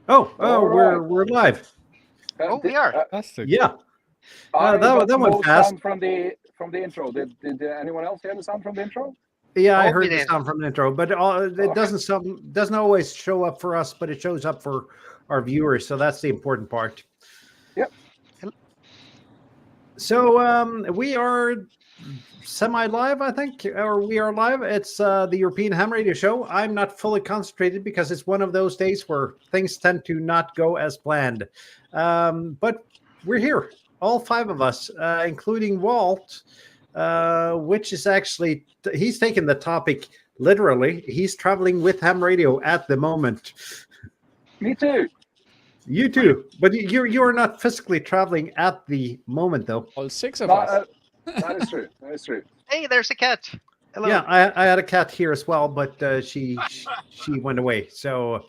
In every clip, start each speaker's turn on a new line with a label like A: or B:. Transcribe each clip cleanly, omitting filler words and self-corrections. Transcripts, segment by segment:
A: Oh,
B: All right.
A: we're live.
C: Oh, we
B: Did,
C: are.
D: Fantastic.
A: Yeah,
B: I got
A: that went
B: no
A: fast.
B: sound from the intro. Did anyone else hear the sound from the intro?
A: Yeah, I
C: Oh, we
A: heard the
C: did.
A: sound from the intro, but it
B: Okay.
A: doesn't always show up for us, but it shows up for our viewers. So that's the important part.
B: Yep.
A: So we are semi-live, I think, or we are live. It's the European Ham Radio Show. I'm not fully concentrated because it's one of those days where things tend to not go as planned. But we're here, all five of us, including Walt, which is actually he's taken the topic literally. He's traveling with Ham Radio at the moment.
B: Me too.
A: You too, but you are not physically traveling at the moment, though.
D: All six of
B: No,
D: us.
B: that is true. That is true.
C: Hey, there's a cat. Hello.
A: Yeah, I had a cat here as well, but she went away. So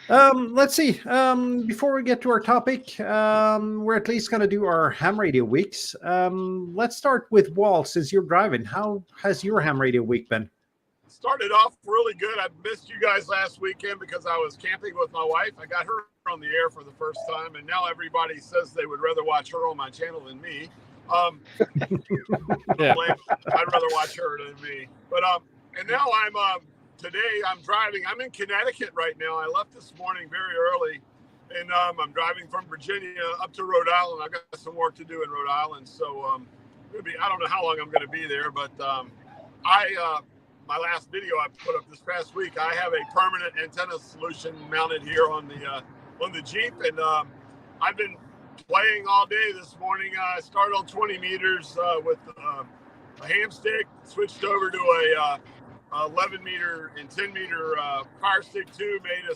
A: let's see. Before we get to our topic, we're at least going to do our ham radio weeks. Let's start with Walt, since you're driving. How has your ham radio week been?
E: Started off really good. I missed you guys last weekend because I was camping with my wife. I got her on the air for the first time, and now everybody says they would rather watch her on my channel than me.
D: Yeah.
E: I'd rather watch her than me. But and now today I'm driving. I'm in Connecticut right now. I left this morning very early, and I'm driving from Virginia up to Rhode Island. I got some work to do in Rhode Island, so I don't know how long I'm going to be there, but my last video I put up this past week, I have a permanent antenna solution mounted here on the Jeep, and I've been playing all day this morning. I started on 20 meters with a ham stick, switched over to a 11 meter and 10 meter fire stick 2, made a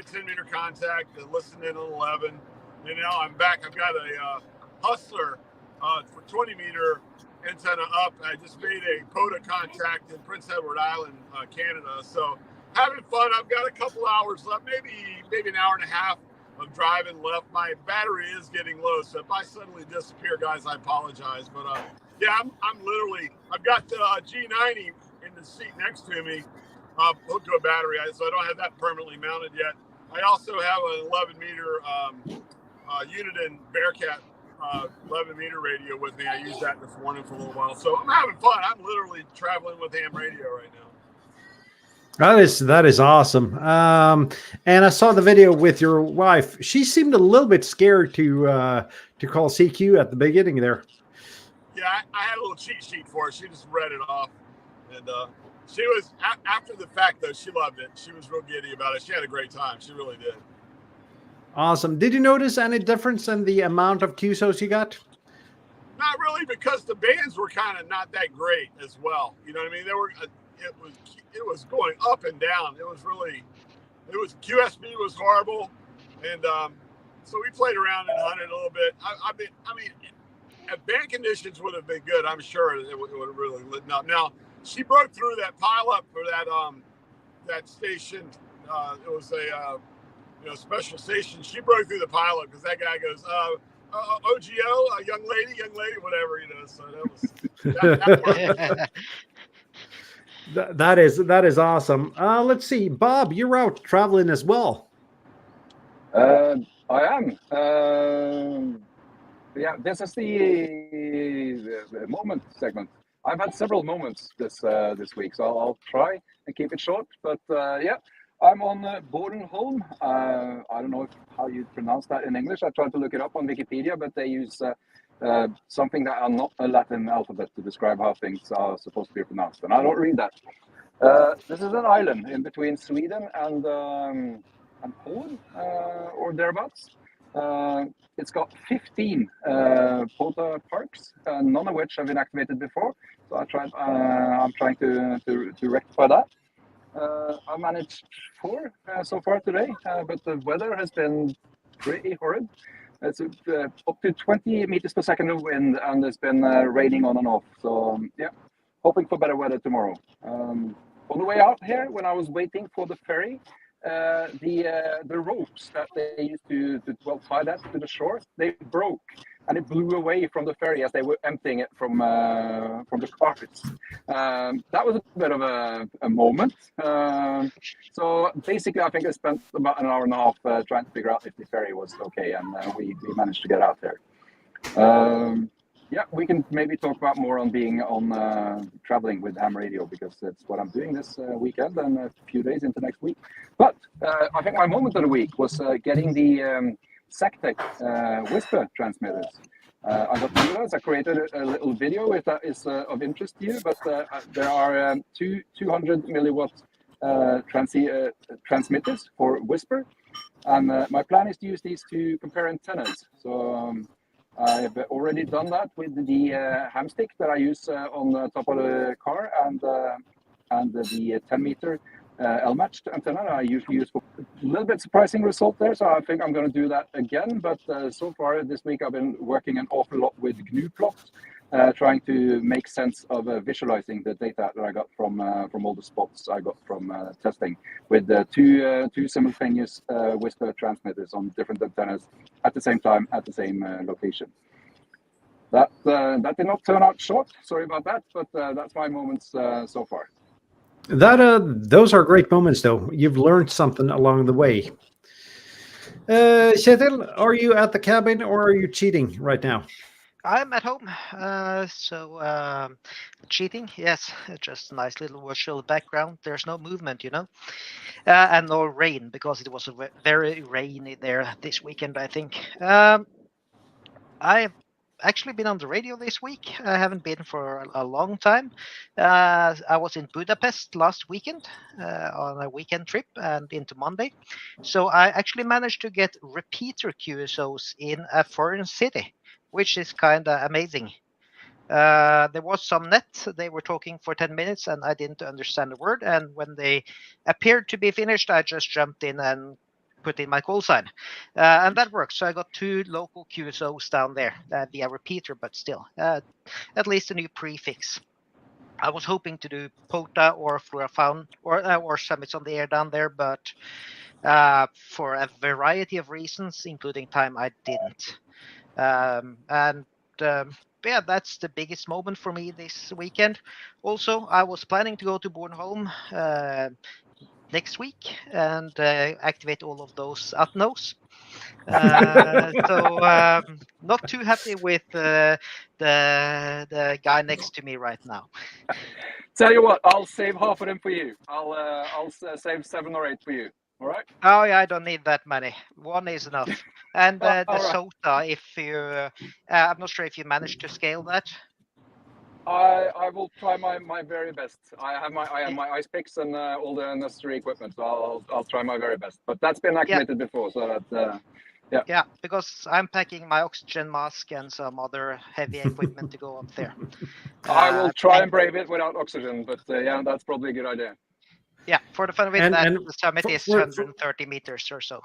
E: 10 meter contact and listened in on 11. And now I'm back. I've got a Hustler for 20 meter antenna up. I just made a POTA contact in Prince Edward Island, Canada. So having fun. I've got a couple hours left, maybe an hour and a half of driving left. My battery is getting low, so if I suddenly disappear, guys, I apologize. But yeah, I'm literally, I've got the G90 in the seat next to me, hooked to a battery, so I don't have that permanently mounted yet. I also have an 11 meter Uniden Bearcat 11 meter radio with me. I used that this morning for a little while, so I'm having fun. I'm literally traveling with ham radio right now.
A: That is awesome. And I saw the video with your wife. She seemed a little bit scared to call CQ at the beginning there.
E: Yeah, I had a little cheat sheet for her. She just read it off, and she was after the fact though. She loved it. She was real giddy about it. She had a great time. She really did.
A: Awesome. Did you notice any difference in the amount of QSOs you got?
E: Not really, because the bands were kind of not that great as well. You know what I mean? It was going up and down. QSB was horrible, and so we played around and hunted a little bit. I mean, if band conditions would have been good, I'm sure it would have really lit up. Now she broke through that pile up for that station. It was a special station. She broke through the pile up because that guy goes, OGO, young lady, whatever, So that worked.
A: That is awesome. Let's see, Bob, you're out traveling as well.
B: I am. Yeah, this is the moment segment. I've had several moments this week, so I'll try and keep it short. But yeah, I'm on Bornholm. I don't know how you pronounce that in English. I tried to look it up on Wikipedia, but they use something that are not a Latin alphabet to describe how things are supposed to be pronounced, and I don't read that. This is an island in between Sweden and Poland, or thereabouts. It's got 15 POTA parks, none of which have been activated before. So I'm trying to rectify that. I managed 4 so far today, but the weather has been pretty horrid. It's up to 20 meters per second of wind, and it's been raining on and off. So yeah, hoping for better weather tomorrow. On the way out here, when I was waiting for the ferry, the ropes that they used to tie that to the shore, they broke. and it blew away from the ferry as they were emptying it from the cars. That was a bit of a moment. So basically, I think I spent about an hour and a half trying to figure out if the ferry was okay, and we managed to get out there. Yeah, we can maybe talk about more on being on traveling with ham radio, because that's what I'm doing this weekend and a few days into next week. But I think my moment of the week was getting the SACTEC Whisper transmitters. I got those. I created a little video if that is of interest to you. But there are 200 milliwatt transmitters for Whisper, and my plan is to use these to compare antennas. So I've already done that with the ham stick that I use on the top of the car, and the 10-meter L-matched antenna I usually use for a little bit surprising result there. So I think I'm going to do that again. But so far this week I've been working an awful lot with GNU plots, trying to make sense of visualizing the data that I got from all the spots I got from testing with two simultaneous Whisper transmitters on different antennas at the same time at the same location. That did not turn out short. Sorry about that, but that's my moments so far.
A: Those are great moments, though. You've learned something along the way. Kjetil, are you at the cabin or are you cheating right now?
C: I'm at home, cheating, yes, just a nice little virtual background. There's no movement, and no rain, because it was very rainy there this weekend, I think. I've actually been on the radio this week. I haven't been for a long time. I was in Budapest last weekend on a weekend trip and into Monday. So I actually managed to get repeater QSOs in a foreign city, which is kind of amazing. There was some net. They were talking for 10 minutes and I didn't understand a word. And when they appeared to be finished, I just jumped in and put in my call sign. And that worked. So I got 2 local QSOs down there via repeater, but still, at least a new prefix. I was hoping to do POTA or Flurafaun or summits on the air down there, but for a variety of reasons, including time, I didn't. Yeah, that's the biggest moment for me this weekend. Also, I was planning to go to Bornholm next week and activate all of those Atnos. So not too happy with the guy next to me right now.
B: Tell you what, I'll save half of them for you. I'll save 7 or 8 for you. All right.
C: Oh yeah, I don't need that many. 1 is enough. And the
B: right.
C: SOTA, if you, I'm not sure if you managed to scale that.
B: I will try my very best. I have my ice picks and all the necessary equipment, so I'll try my very best. But that's been activated before, so that yeah.
C: Yeah, because I'm packing my oxygen mask and some other heavy equipment to go up there.
B: I will try and brave it without oxygen, but yeah, that's probably a good idea.
C: Yeah, for the fun of it, the summit is 130 meters or so.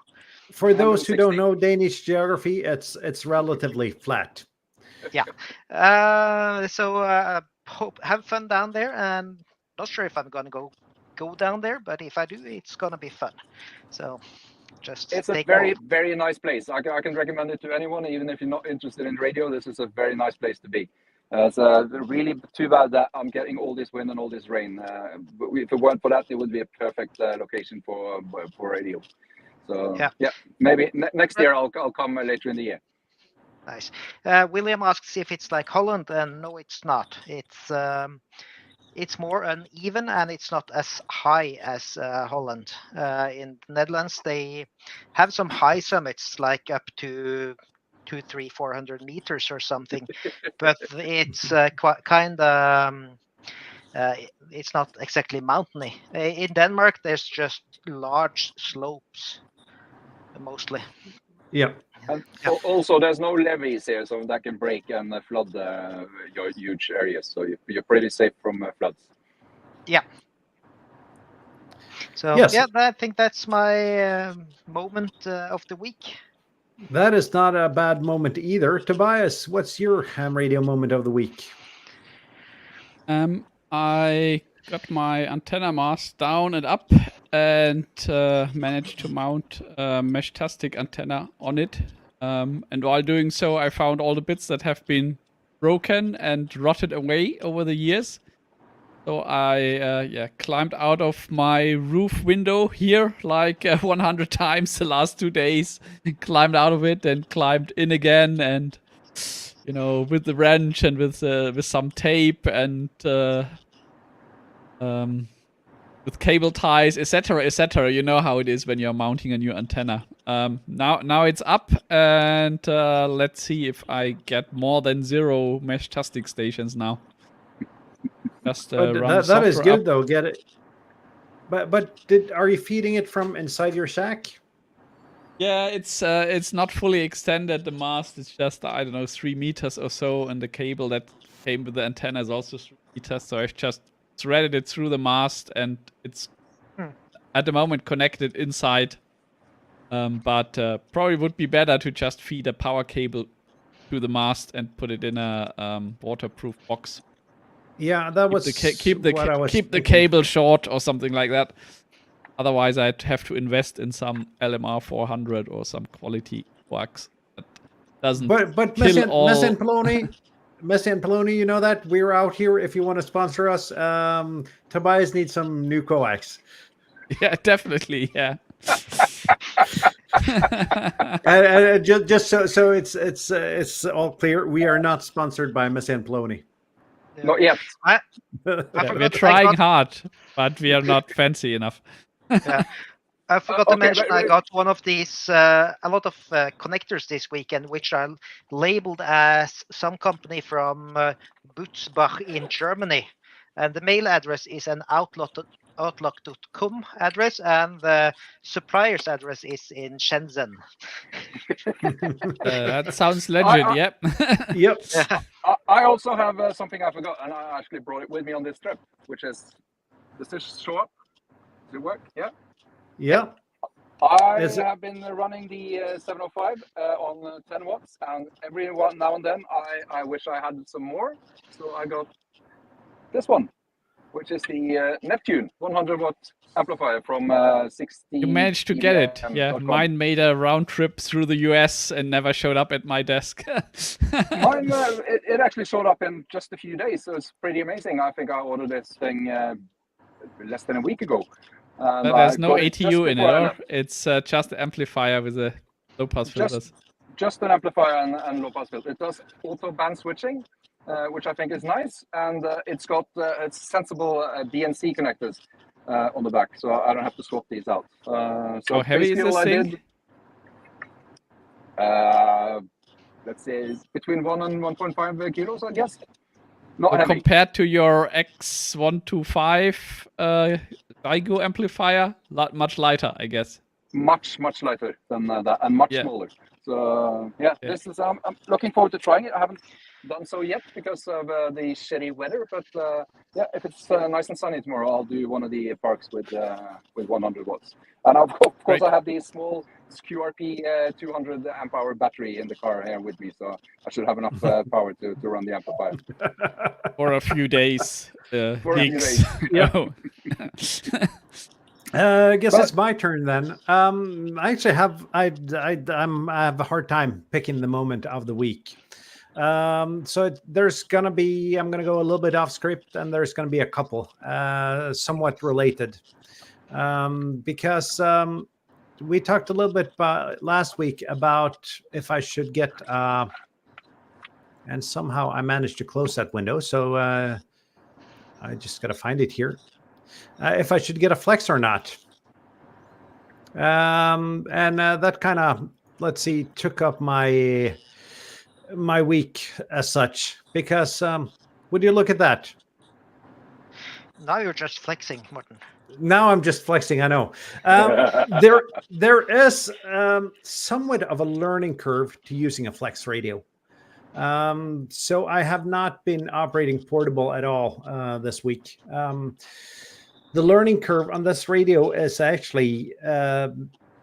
A: For those who don't know Danish geography, it's relatively flat.
C: Yeah. So have fun down there, and not sure if I'm gonna go down there, but if I do, it's gonna be fun. So just
B: it's a very nice place. I can recommend it to anyone, even if you're not interested in radio. This is a very nice place to be. It's really too bad that I'm getting all this wind and all this rain. But if it weren't for that, it would be a perfect location for radio. So yeah, maybe next year I'll come later in the year.
C: Nice. William asks if it's like Holland, and no, it's not. It's more uneven and it's not as high as Holland. In the Netherlands, they have some high summits, like up to 200, 300, 400 meters or something, but it's kind of it's not exactly mountainy. In Denmark, there's just large slopes mostly.
A: Yeah.
B: And also, there's no levees here, so that can break and flood your huge areas. So you're pretty safe from floods.
C: Yeah. So yeah, I think that's my moment of the week.
A: That is not a bad moment either. Tobias, what's your ham radio moment of the week?
D: I got my antenna mast down and up and managed to mount a Meshtastic antenna on it. And while doing so, I found all the bits that have been broken and rotted away over the years. So I climbed out of my roof window here like 100 times the last 2 days. Climbed out of it and climbed in again, and with the wrench and with some tape and with cable ties, etc., etc. You know how it is when you're mounting a new antenna. Now it's up, and let's see if I get more than 0 mesh testing stations now. Just
A: But
D: run
A: that is
D: software
A: good
D: up.
A: though. Get it. But are you feeding it from inside your shack?
D: Yeah, it's not fully extended. The mast is just, I don't know, 3 meters or so, and the cable that came with the antenna is also 3 meters. So I've just threaded it through the mast, and it's at the moment connected inside. But probably would be better to just feed a power cable to the mast and put it in a waterproof box.
A: Yeah, that was
D: Keep the
A: what I was
D: keep the
A: thinking.
D: cable short or something like that. Otherwise, I'd have to invest in some LMR 400 or some quality wax that doesn't
A: But
D: kill all.
A: Messi and Poloni, you know that we're out here. If you want to sponsor us, Tobias needs some new coax.
D: Yeah, definitely. Yeah.
A: And just so it's all clear, we are not sponsored by Messi and Poloni.
C: Yeah.
B: Not yet.
C: I
D: Yeah,
C: forgot-
D: we're
C: I
D: trying
C: got-
D: hard, but we are not fancy enough.
C: I forgot to
B: Okay,
C: mention
B: but-
C: I got one of these, a lot of connectors this weekend, which are labeled as some company from Butzbach in Germany. And the mail address is an outlook.com address, and the supplier's address is in Shenzhen.
D: That sounds legit. Yep.
A: Yep.
B: I also have something I forgot, and I actually brought it with me on this trip, which is, does this show up? Does it work? Yeah.
A: Yeah.
B: I
A: Is it-
B: have been running the 705 on 10 watts, and every now and then I wish I had some more. So I got this one, which is the Neptune 100 watt amplifier from 60.
D: You managed to get it. Yeah, mine made a round trip through the US and never showed up at my desk.
B: Mine, it actually showed up in just a few days, so it's pretty amazing. I think I ordered this thing less than a week ago.
D: But there's no
B: got it just
D: ATU in it,
B: before I
D: or
B: left.
D: it's just an amplifier with a low pass filters.
B: Just an amplifier and low pass filter. It does auto band switching, which I think is nice, and it's got it's sensible BNC connectors on the back, so I don't have to swap these out. So
D: How heavy is
B: basically
D: this
B: all I
D: thing?
B: did, let's say between 1 and 1.5 kilos, I guess. Not
D: So
B: heavy.
D: compared to your X125 Daigo amplifier, much lighter, I guess.
B: Much lighter than that, and much smaller. So this is I'm looking forward to trying it. I haven't done so yet because of the shitty weather, but if it's nice and sunny tomorrow, I'll do one of the parks with 100 watts. And of course,
D: Great.
B: I have the small QRP 200 amp hour battery in the car here with me, so I should have enough power to run the amplifier.
D: For a few days.
B: For a few
D: gigs.
B: days.
D: Oh.
A: I guess it's my turn then. I actually have I have a hard time picking the moment of the week. So there's gonna be I'm gonna go a little bit off script, and there's gonna be a couple somewhat related because we talked a little bit last week about if I should get and somehow I managed to close that window. So I just gotta find it here. If I should get a flex or not. And that kind of, let's see, took up my week as such, because would you look at that?
C: Now you're just flexing, Martin.
A: Now I'm just flexing, I know. There is somewhat of a learning curve to using a flex radio. So I have not been operating portable at all this week. The learning curve on this radio is actually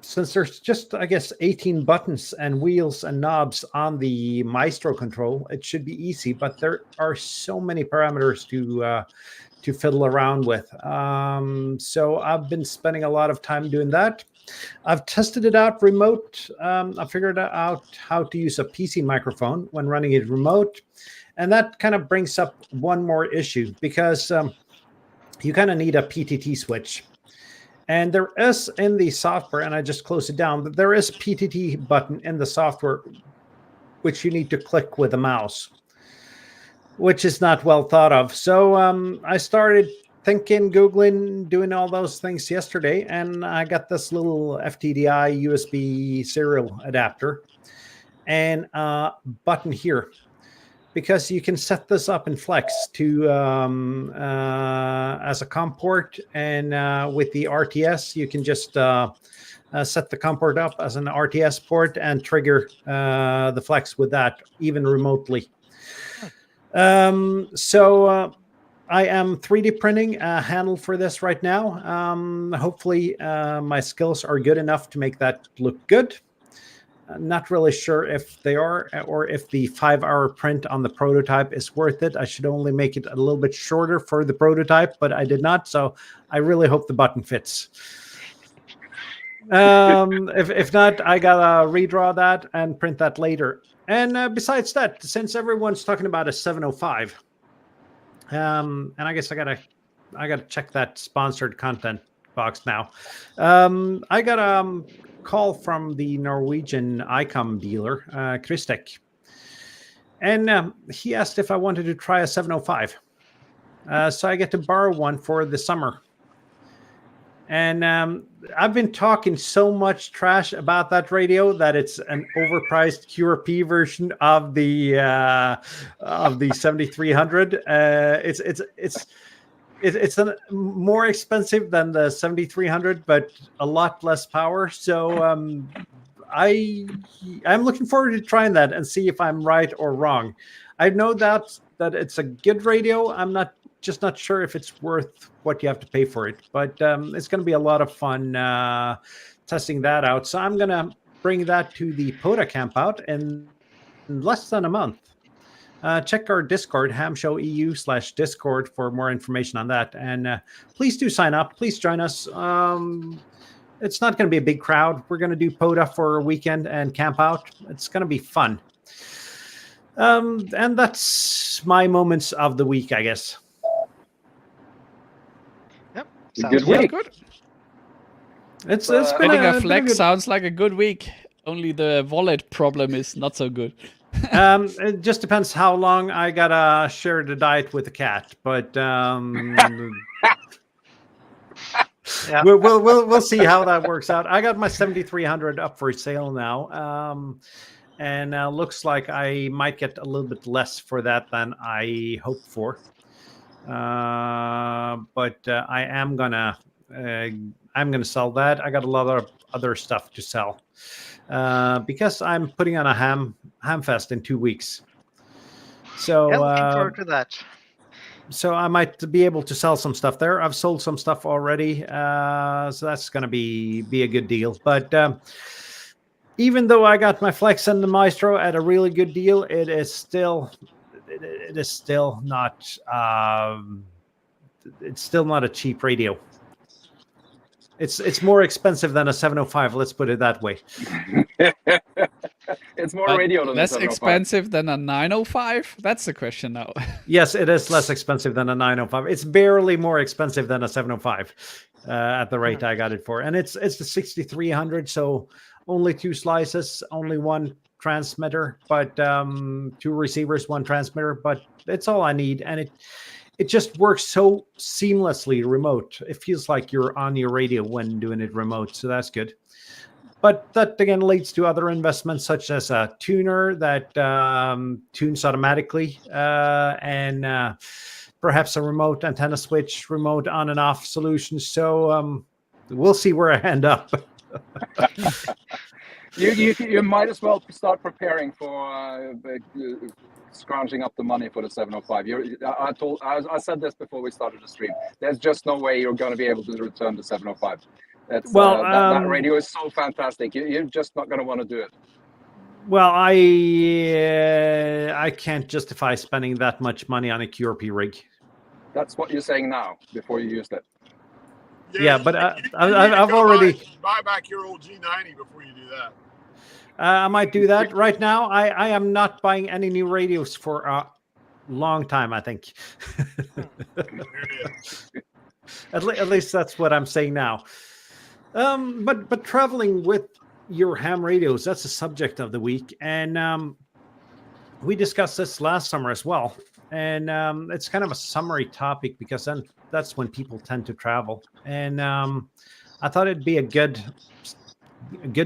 A: since there's just, I guess, 18 buttons and wheels and knobs on the Maestro control, it should be easy. But there are so many parameters to fiddle around with. So I've been spending a lot of time doing that. I've tested it out remote. I figured out how to use a PC microphone when running it remote. And that kind of brings up one more issue, because you kind of need a PTT switch. And there is in the software, and I just closed it down, but there is a PTT button in the software which you need to click with a mouse, which is not well thought of. So I started thinking, Googling, doing all those things yesterday, and I got this little FTDI USB serial adapter and a button here, because you can set this up in Flex to as a COM port, and with the RTS, you can just set the COM port up as an RTS port and trigger the Flex with that, even remotely. So I am 3D printing a handle for this right now. Hopefully my skills are good enough to make that look good. Not really sure if they are, or if the 5-hour print on the prototype is worth it. I should only make it a little bit shorter for the prototype, but I did not. So I really hope the button fits. If not, I gotta redraw that and print that later. And besides that, since everyone's talking about a 705, and I guess I gotta check that sponsored content box now. I got a call from the Norwegian ICOM dealer, Kristek, and he asked if I wanted to try a 705. So I get to borrow one for the summer. And I've been talking so much trash about that radio that it's an overpriced QRP version of the 7300. It's more expensive than the 7300, but a lot less power. So I'm looking forward to trying that and see if I'm right or wrong. I know that it's a good radio. I'm not sure if it's worth what you have to pay for it, but it's going to be a lot of fun testing that out. So I'm going to bring that to the POTA camp out in less than a month. Check our Discord, hamshow.eu/Discord, for more information on that. And please do sign up. Please join us. It's not going to be a big crowd. We're going to do POTA for a weekend and camp out. It's going to be fun. And that's my moments of the week, I guess.
C: Yep.
B: Good week.
D: Good.
A: It's been
D: Getting a
A: been
D: Flex
A: good-
D: sounds like a good week. Only the wallet problem is not so good.
A: It just depends how long I gotta share the diet with the cat, but
C: Yeah.
A: we'll see how that works out. I got my 7300 up for sale now, and looks like I might get a little bit less for that than I hoped for. But I am gonna sell that. I got a lot of other stuff to sell. Because I'm putting on a Hamfest in 2 weeks. So
C: Yeah, looking forward to that.
A: So I might be able to sell some stuff there. I've sold some stuff already. So that's going to be a good deal. But even though I got my Flex and the Maestro at a really good deal, it is still not it's still not a cheap radio. It's more expensive than a 705. Let's put it that way.
B: It's more
D: But
B: radio than
D: less
B: a 705.
D: expensive than a 905? That's the question now.
A: Yes, it is less expensive than a 905. It's barely more expensive than a 705 at the rate I got it for. And it's the 6300, so only 2 slices, only 1 transmitter, but 2 receivers, 1 transmitter. But it's all I need, and it just works so seamlessly remote. It feels like you're on your radio when doing it remote, so that's good. But that again leads to other investments, such as a tuner that tunes automatically, and perhaps a remote antenna switch, remote on and off solution. So we'll see where I end up.
B: You might as well start preparing for scrounging up the money for the 705. I said this before we started the stream. There's just no way you're going to be able to return the 705. That's
A: Well,
B: that radio is so fantastic. You're just not going to want to do it.
A: Well, I can't justify spending that much money on a QRP rig.
B: That's what you're saying now before you used it.
A: Yeah, but
E: you
A: I've
E: go
A: already
E: buy back your old G90 before you do that.
A: I might do that right now. I am not buying any new radios for a long time, I think. At least that's what I'm saying now. But traveling with your ham radios, that's the subject of the week, and we discussed this last summer as well. And it's kind of a summary topic because then that's when people tend to travel. And I thought it'd be a good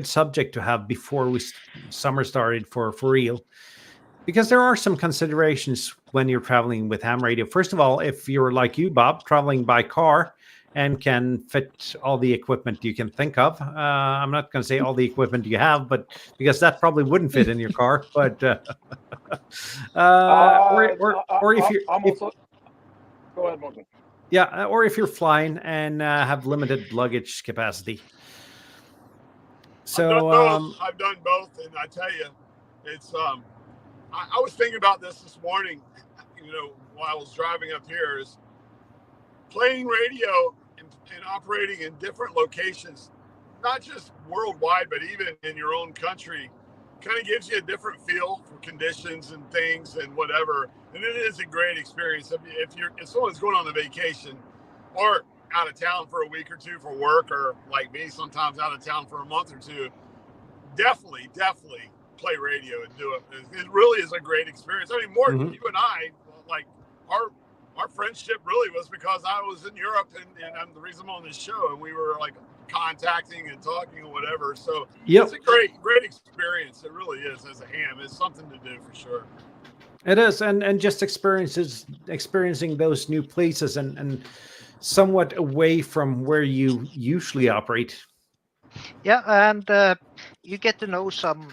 A: subject to have before summer started for real, because there are some considerations when you're traveling with ham radio. First of all, if you're like you, Bob, traveling by car and can fit all the equipment you can think of. I'm not going to say all the equipment you have, but because that probably wouldn't fit in your car. But or if you're
B: go ahead, Morten.
A: Yeah, or if you're flying and have limited luggage capacity. So
E: I've done both, and I tell you, it's I was thinking about this morning, while I was driving up here, is playing radio and operating in different locations, not just worldwide, but even in your own country, kind of gives you a different feel for conditions and things and whatever. And it is a great experience. If someone's going on a vacation or out of town for a week or two for work, or like me, sometimes out of town for a month or two, definitely play radio and do it. It really is a great experience. I mean, Morten, you and I, like our friendship really was because I was in Europe and I'm the reason I'm on this show, and we were like contacting and talking or whatever. So It's a great experience. It really is. As a ham, it's something to do for sure.
A: It is, and just experiencing those new places and somewhat away from where you usually operate.
C: Yeah, and you get to know some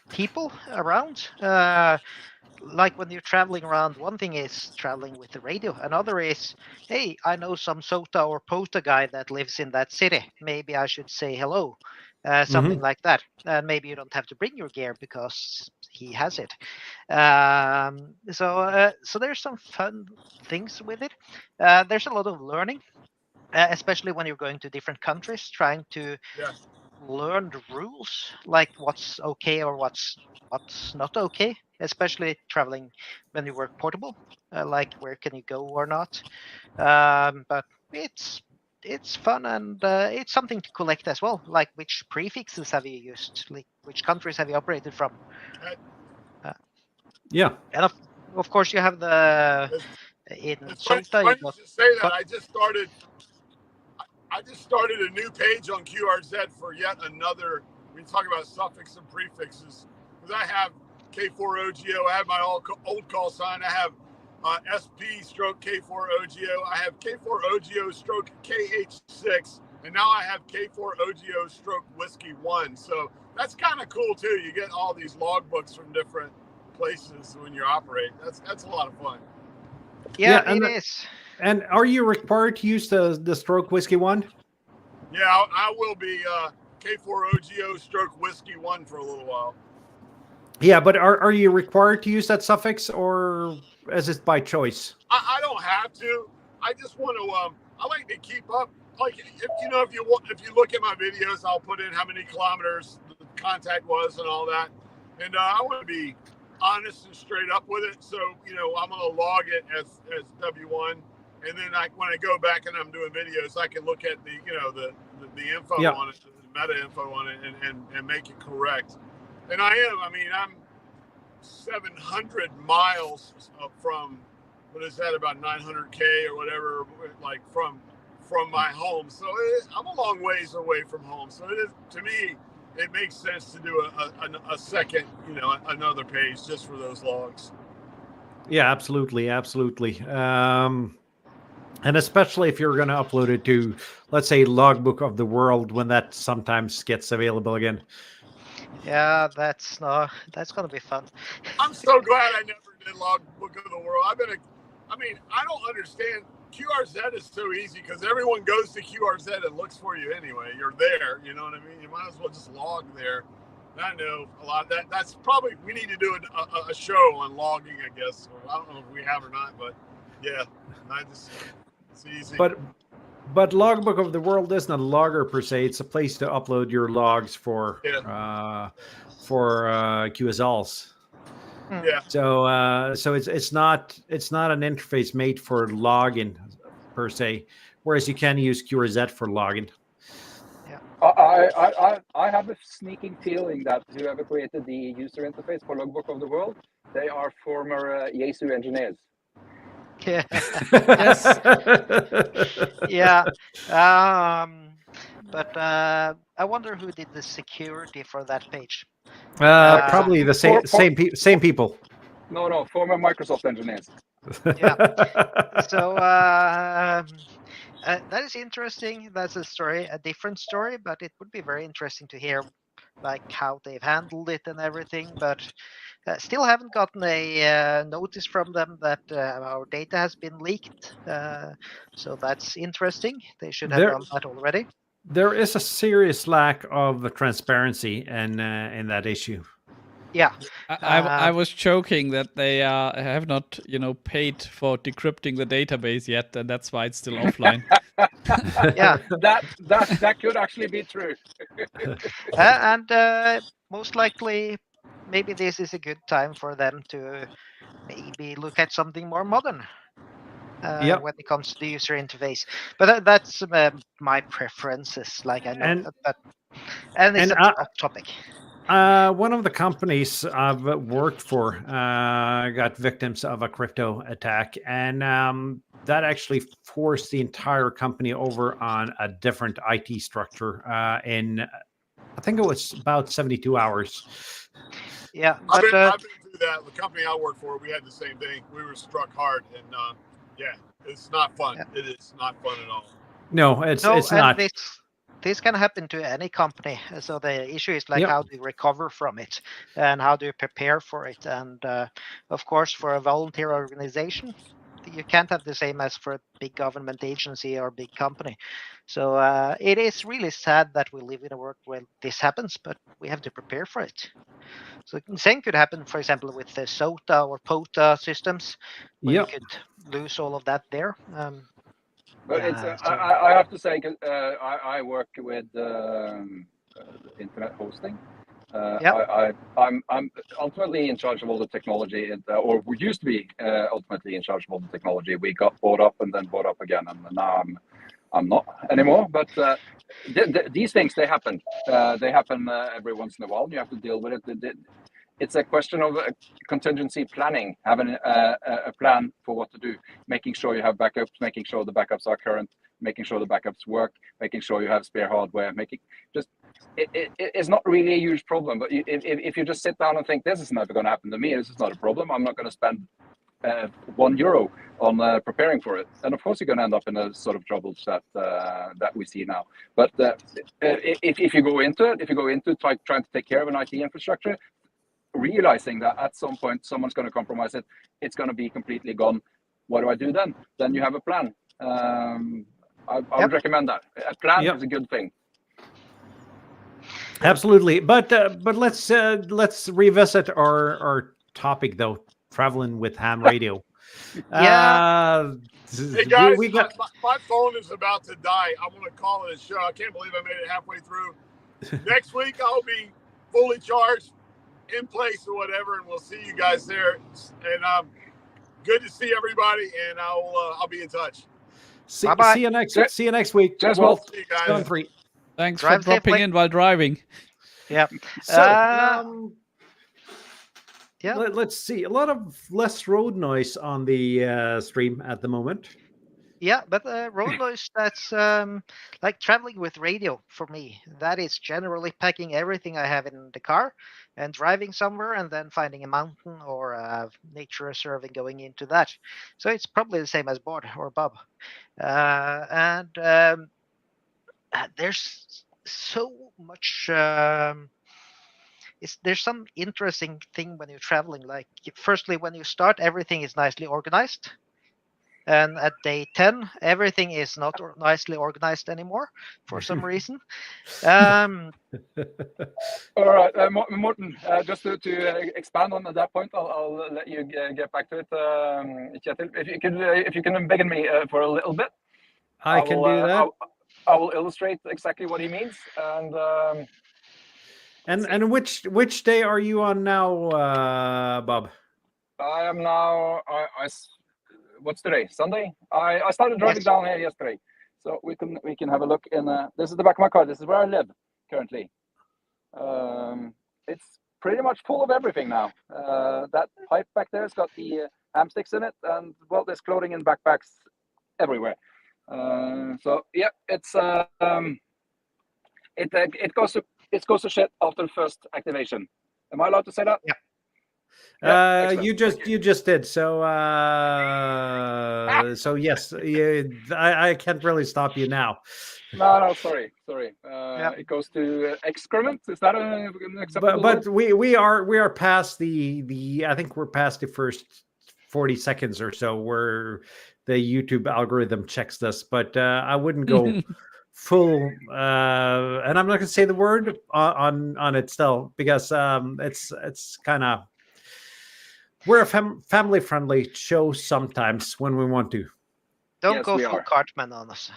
C: people around. Like when you're traveling around, one thing is traveling with the radio. Another is, hey, I know some SOTA or POTA guy that lives in that city. Maybe I should say hello, something like that. And maybe you don't have to bring your gear because he has it. So there's some fun things with it. There's a lot of learning, especially when you're going to different countries, trying to learn the rules, like what's okay or what's not okay, especially traveling when you work portable, like where can you go or not. But it's fun, and it's something to collect as well, like which prefixes have you used, like which countries have you operated from. And of course you have the in SOTA.
E: You say that I just started a new page on QRZ for yet another. We talk about suffix and prefixes, because I have K4OGO. I have my old call sign. I have SP/K4OGO. I have K4OGO/KH6, and now I have K4OGO/Whiskey 1. So that's kind of cool too. You get all these logbooks from different places when you're operating. That's a lot of fun.
C: Yeah, it is.
A: And are you required to use the stroke Whiskey 1?
E: Yeah, I will be K4OGO/Whiskey 1 for a little while.
A: Yeah, but are you required to use that suffix, or is it by choice?
E: I don't have to. I just want to. I like to keep up. Like if you look at my videos, I'll put in how many kilometers the contact was and all that. And I want to be honest and straight up with it. So I'm going to log it as W1, and then when I go back and I'm doing videos, I can look at the info on it, the meta info on it, and make it correct. And I'm 700 miles from, what is that, about 900K or whatever, like from my home. So I'm a long ways away from home. So it is, to me, it makes sense to do a second, another page just for those logs.
A: Yeah, absolutely. And especially if you're going to upload it to, let's say, Logbook of the World, when that sometimes gets available again.
C: Yeah, that's going to be fun.
E: I'm so glad I never did Logbook of the World. I don't understand QRZ is so easy because everyone goes to QRZ and looks for you anyway. You're there. You know what I mean? You might as well just log there. I know a lot. That's probably, we need to do a show on logging, I guess. Or I don't know if we have or not, but yeah, it's easy.
A: But Logbook of the World isn't a logger per se. It's a place to upload your logs for QSLs.
E: Yeah.
A: So it's not an interface made for logging per se, whereas you can use QRZ for logging.
B: I have a sneaking feeling that whoever created the user interface for Logbook of the World, they are former Yaesu engineers.
C: Yeah.
D: Yes.
C: Yeah. But I wonder who did the security for that page.
A: Probably the same people.
B: No, former Microsoft engineers.
C: Yeah. So that is interesting. That's a different story, but it would be very interesting to hear like how they've handled it and everything. But still haven't gotten a notice from them that our data has been leaked. So that's interesting. They should have done that already.
A: There is a serious lack of transparency in that issue.
C: Yeah.
D: I was joking that they have not, paid for decrypting the database yet, and that's why it's still offline.
C: Yeah.
B: That could actually be true.
C: And most likely, maybe this is a good time for them to maybe look at something more modern when it comes to the user interface. But that's my preferences, like I know. And it's a off topic.
A: One of the companies I've worked for got victims of a crypto attack, and that actually forced the entire company over on a different IT structure in, I think it was about 72 hours.
C: Yeah,
E: I've been through that. The company I work for, we had the same thing. We were struck hard, and it's not fun. Yeah. It is not fun at all.
A: No, it's not.
C: This can happen to any company. So the issue is like how do you recover from it and how do you prepare for it? And of course, for a volunteer organization, you can't have the same as for a big government agency or big company. So it is really sad that we live in a world where this happens, but we have to prepare for it. So the same could happen, for example, with the SOTA or POTA systems, where you could lose all of that there.
B: But I have to say, I work with internet hosting. I'm ultimately in charge of all the technology, or we used to be ultimately in charge of all the technology. We got bought up and then bought up again, and now I'm not anymore. But these things, they happen. They happen every once in a while. And you have to deal with it. It's a question of contingency planning, having a plan for what to do, making sure you have backups, making sure the backups are current, making sure the backups work, making sure you have spare hardware. It's not really a huge problem. But if you just sit down and think this is never going to happen to me, this is not a problem. I'm not going to spend €1 on preparing for it. And of course, you're going to end up in a sort of troubles that we see now. But if you go into it, trying to take care of an IT infrastructure, realizing that at some point someone's going to compromise it, it's going to be completely gone. What do I do then? Then you have a plan. I would recommend that. A plan is a good thing.
A: Absolutely, but let's revisit our topic though. Traveling with ham radio.
E: Hey guys, my phone is about to die. I'm going to call it a show. I can't believe I made it halfway through. Next week I'll be fully charged, in place or whatever, and we'll see you guys there. And good to see everybody, and I'll be in touch.
A: See you next week.
B: Just well,
E: see you guys.
D: Thanks for dropping in while driving.
C: Yeah.
A: So let's see. A lot of less road noise on the stream at the moment.
C: Yeah, but road noise, that's like traveling with radio for me. That is generally packing everything I have in the car and driving somewhere and then finding a mountain or a nature reserve and going into that. So it's probably the same as Bob or Bob. And there's so much... there's some interesting thing when you're traveling. Like, firstly, when you start, everything is nicely organized. And at day 10, everything is not nicely organized anymore for some reason. Um,
B: All right, Morten, just to expand on that point, I'll let you get back to it, Kjetil. If you can beckon me for a little bit,
A: I can do that.
B: I will illustrate exactly what he means.
A: And which day are you on now, Bob?
B: I am now. What's today? Sunday. I started driving down here yesterday, so we can have a look in. This is the back of my car. This is where I live currently. It's pretty much full of everything now. That pipe back there has got the ham sticks in it, and well, there's clothing and backpacks everywhere. So yeah, it goes to shit after the first activation. Am I allowed to say that?
C: Yeah.
A: You just did. So so yes, I can't really stop you now.
B: No, sorry. It goes to excrement. Is that an acceptable
A: But
B: word?
A: we are past the I think we're past the first 40 seconds or so where the YouTube algorithm checks this, but I wouldn't go full and I'm not gonna say the word on it still because it's kind of we're a family friendly show sometimes when we want to.
C: Don't
B: Yes,
C: go
B: we
C: full
B: are.
C: Cartman on us.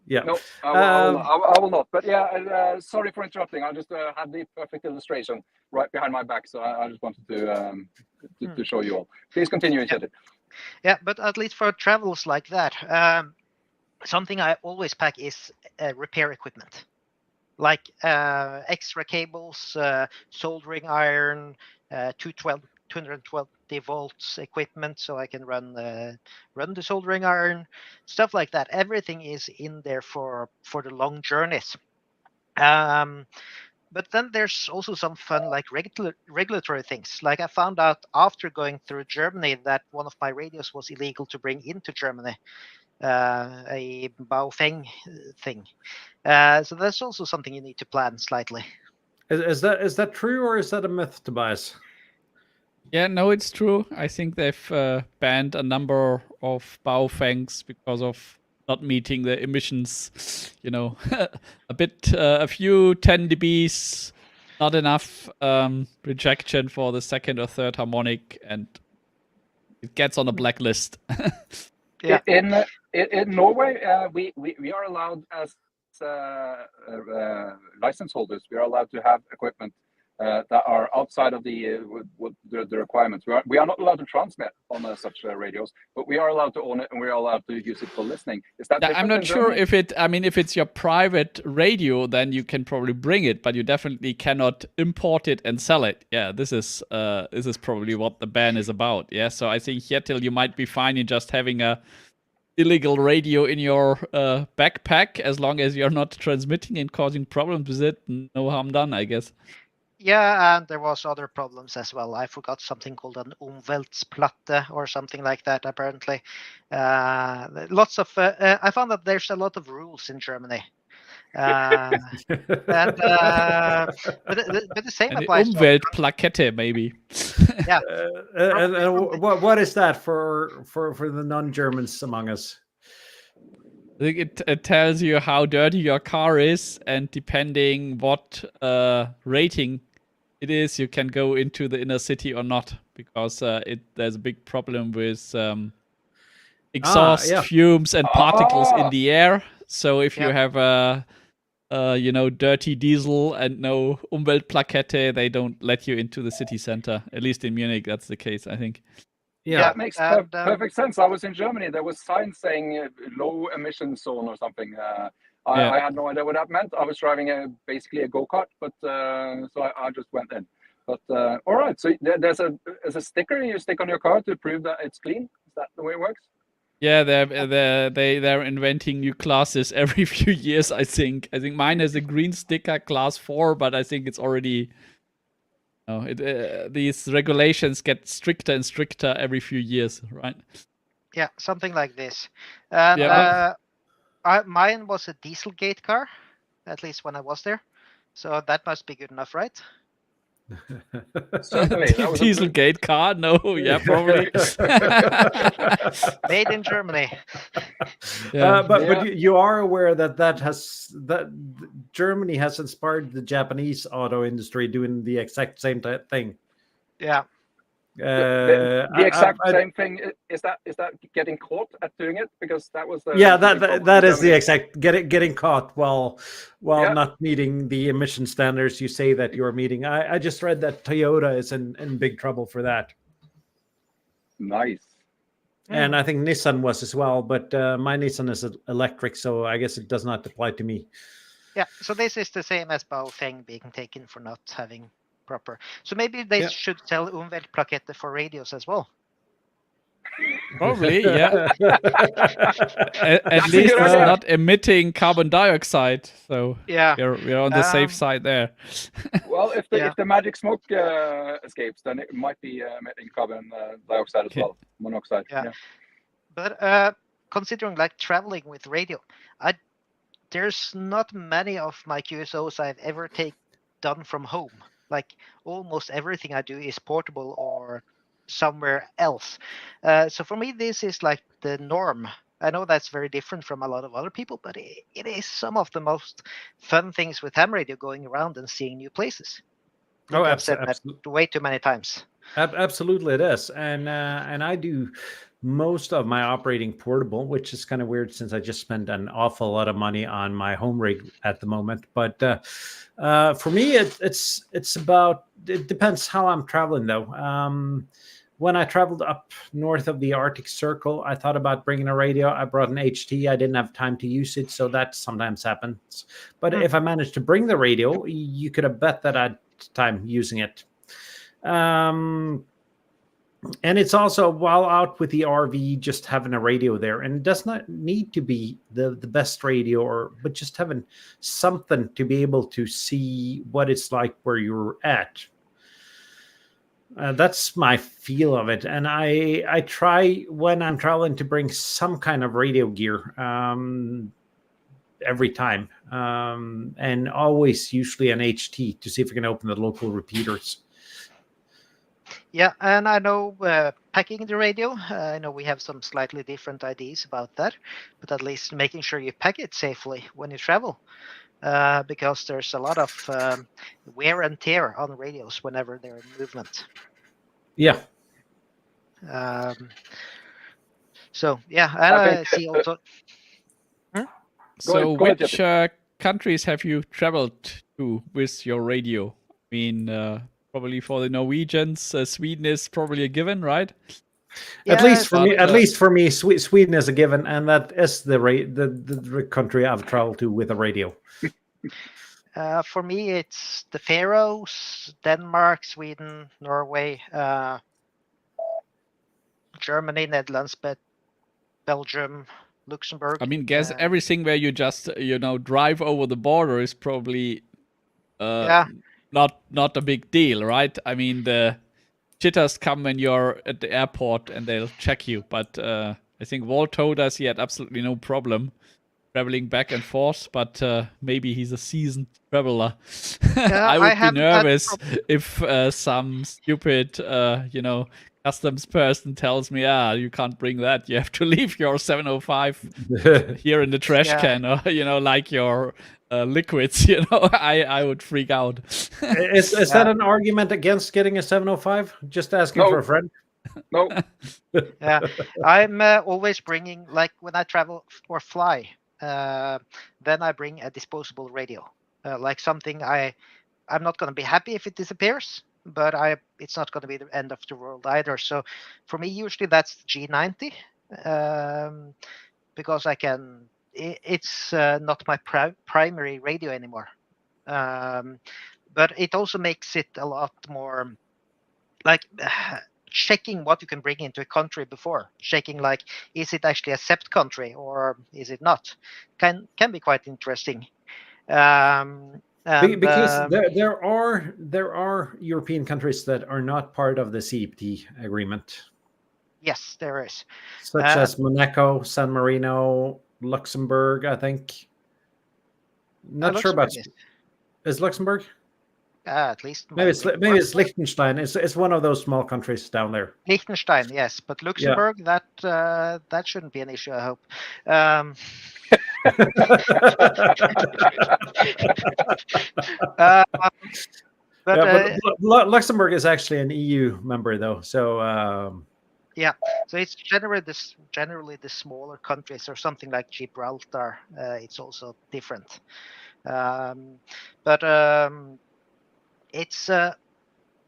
A: Yeah.
B: No, I will not. But yeah, sorry for interrupting. I just had the perfect illustration right behind my back, so I just wanted to show you all. Please continue, Kjetil.
C: Yeah, but at least for travels like that, something I always pack is repair equipment, like extra cables, soldering iron, 220 volts equipment, so I can run the soldering iron, stuff like that. Everything is in there for the long journeys. But then there's also some fun, like regulatory things. Like I found out after going through Germany that one of my radios was illegal to bring into Germany, a Baofeng thing. So that's also something you need to plan slightly.
A: Is that true or is that a myth, Tobias?
D: Yeah, no, it's true. I think they've banned a number of Baofangs because of not meeting the emissions. You know, a few 10 dBs, not enough rejection for the second or third harmonic, and it gets on a blacklist.
C: Yeah.
B: In Norway, we are allowed as license holders. We are allowed to have equipment that are outside of the requirements. We are not allowed to transmit on such radios, but we are allowed to own it and we are allowed to use it for listening. Is that different
D: I'm not
B: in
D: sure
B: Germany?
D: if it's your private radio, then you can probably bring it, but you definitely cannot import it and sell it. Yeah, this is probably what the ban is about. Yeah, so I think Kjetil, you might be fine in just having a illegal radio in your backpack as long as you're not transmitting and causing problems with it. No harm done, I guess.
C: Yeah, and there was other problems as well. I forgot something called an Umweltplatte or something like that. Apparently, lots of. I found that there's a lot of rules in Germany, and but the same
D: An
C: applies to
D: Umweltplakette, maybe.
C: Yeah.
A: And what is that for the non-Germans among us?
D: I think it tells you how dirty your car is, and depending what rating it is, you can go into the inner city or not, because there's a big problem with exhaust fumes and particles in the air. So if you have a dirty diesel and no Umweltplakette, they don't let you into the city center. At least in Munich, that's the case, I think.
B: Yeah, that makes perfect sense. I was in Germany. There was signs saying low emission zone or something. I had no idea what that meant. I was driving basically a go-kart, but so I just went in. But all right, so there's a sticker you stick on your car to prove that it's clean. Is that the way it works?
D: Yeah, they're inventing new classes every few years. I think mine has a green sticker, class 4, but I think it's already. These regulations get stricter and stricter every few years, right?
C: Yeah, something like this. And mine was a Dieselgate car, at least when I was there. So that must be good enough, right?
B: Certainly, that was a
D: Dieselgate car? No, yeah, probably.
C: Made in Germany.
D: Yeah.
A: But you are aware that Germany has inspired the Japanese auto industry doing the exact same thing.
C: Yeah.
B: the exact same thing. Is that getting caught at doing it? Because that was the big problem
A: that
B: in
A: is the
B: Germany.
A: exact getting caught while
B: Yeah.
A: not meeting the emission standards you say that you're meeting. I just read that Toyota is in big trouble for that.
B: Nice.
A: And I think Nissan was as well, but my Nissan is electric, so I guess it does not apply to me.
C: Yeah, so this is the same as Baofeng being taken for not having proper. So maybe they should sell Umweltplakette for radios as well.
D: Probably, yeah. At
B: That's a
D: least
B: good
D: it's
B: idea.
D: not emitting carbon dioxide, so
C: Yeah.
D: we're on the safe side there.
B: Well, if the magic smoke escapes, then it might be emitting carbon dioxide as well, monoxide.
C: Yeah. But considering like traveling with radio, there's not many of my QSOs I've ever done from home. Like almost everything I do is portable or somewhere else. So for me, this is like the norm. I know that's very different from a lot of other people, but it is some of the most fun things with ham radio, going around and seeing new places. I've said that way too many times.
A: Absolutely, it is, and I do most of my operating portable, which is kind of weird since I just spent an awful lot of money on my home rig at the moment. But for me, it's about, it depends how I'm traveling though. When I traveled up north of the Arctic Circle, I thought about bringing a radio. I brought an HT. I didn't have time to use it, so that sometimes happens. But if I managed to bring the radio, you could have bet that I'd time using it. And it's also, while out with the RV, just having a radio there, and it does not need to be the best radio, but just having something to be able to see what it's like where you're at. That's my feel of it, and I try when I'm traveling to bring some kind of radio gear every time, and always usually an HT to see if we can open the local repeaters.
C: Yeah, and I know packing the radio, I know we have some slightly different ideas about that, but at least making sure you pack it safely when you travel, because there's a lot of wear and tear on radios whenever they're in movement.
A: Yeah.
C: So, yeah, and I see also...
D: So which countries have you traveled to with your radio? I mean... probably for the Norwegians, Sweden is probably a given, right?
A: Yeah, at least for me, Sweden is a given, and that is the country I've traveled to with a radio.
C: For me, it's the Faroes, Denmark, Sweden, Norway, Germany, Netherlands, Belgium, Luxembourg.
D: I mean, guess everything where you just drive over the border is probably not a big deal, right? I mean, the jitters come when you're at the airport and they'll check you. But I think Walt told us he had absolutely no problem traveling back and forth. But maybe he's a seasoned traveler. I would be nervous if some stupid, customs person tells me, you can't bring that. You have to leave your 705 here in the trash can, or like your liquids. I would freak out.
A: Is that an argument against getting a 705? Just asking for a friend.
B: No.
C: Yeah, I'm always bringing, like when I travel or fly, then I bring a disposable radio, like something I'm not going to be happy if it disappears, but it's not going to be the end of the world either. So for me, usually that's the G90, because it's not my primary radio anymore. But it also makes it a lot more like checking what you can bring into a country before checking, like, is it actually a CEPT country or is it not? Can be quite interesting.
A: Because there are European countries that are not part of the CEPT agreement.
C: Yes, there is.
A: Such as Monaco, San Marino, Luxembourg, I think. Not sure about... Is Luxembourg?
C: At least
A: Maybe it's Liechtenstein. It's one of those small countries down there.
C: Liechtenstein, yes, but Luxembourg, that shouldn't be an issue, I hope. But
A: Luxembourg is actually an EU member, though. So
C: so it's generally the smaller countries, or something like Gibraltar. It's also different, but it's